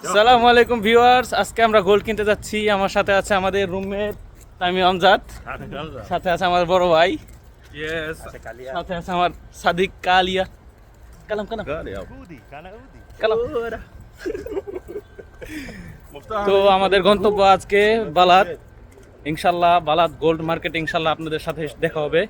আসসালামু আলাইকুম ভিউয়ার্স, আজকে আমরা গোল্ড কিনতে যাচ্ছি। আমার সাথে আছে আমাদের রুমমেট তামিম আমজাদ, সাথে আছে আমার বড় ভাই, সাথে আছে আমার সাদিক কালিয়া কালাম কালাম কালাম। তো আমাদের গন্তব্য আজকে বালাত, ইনশাল্লাহ বালাত গোল্ড মার্কেট। ইনশাল্লাহ আপনাদের সাথে দেখা হবে।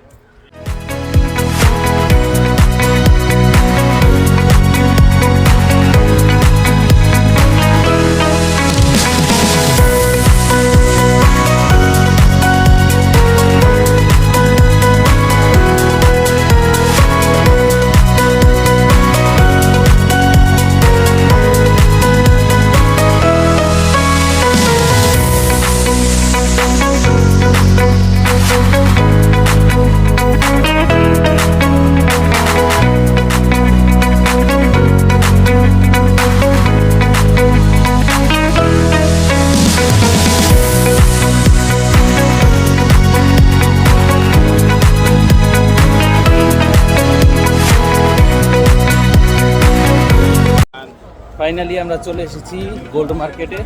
ফাইনালি আমরা চলে এসেছি গোল্ড মার্কেটে।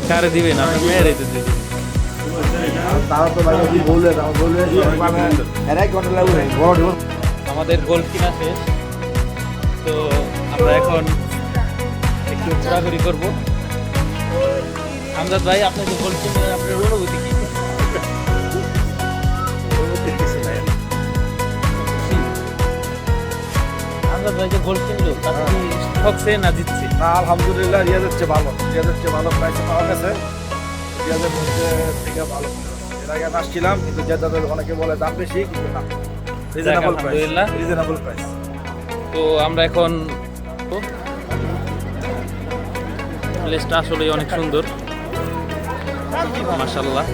কারে দিবেন? আপনি মেরে দিতে আমাদের গোল্ড কিনা শেষ, তো আমরা এখন একটু ঘোরাঘুরি করবো। আমজাদ ভাই, আপনি যে গোল্ড কিনবেন, আপনার অনুভূতি কি? আমজাদ ভাই যে গোল্ড কিনলো, তাতে কি ঠকছে না জিতছে? না, আলহামদুলিল্লাহ রিয়াজের চেয়ে ভালো, প্রাইসে পাওয়া গেছে। রিয়াজের মধ্যে থেকে ভালো। এর আগে আসছিলাম, কিন্তু জেদাদের অনেকে বলে দাম বেশি, কিন্তু না, রিজনেবল প্রাইস। তো আমরা এখন প্লেসটা আসলে অনেক সুন্দর, মাশাআল্লাহ।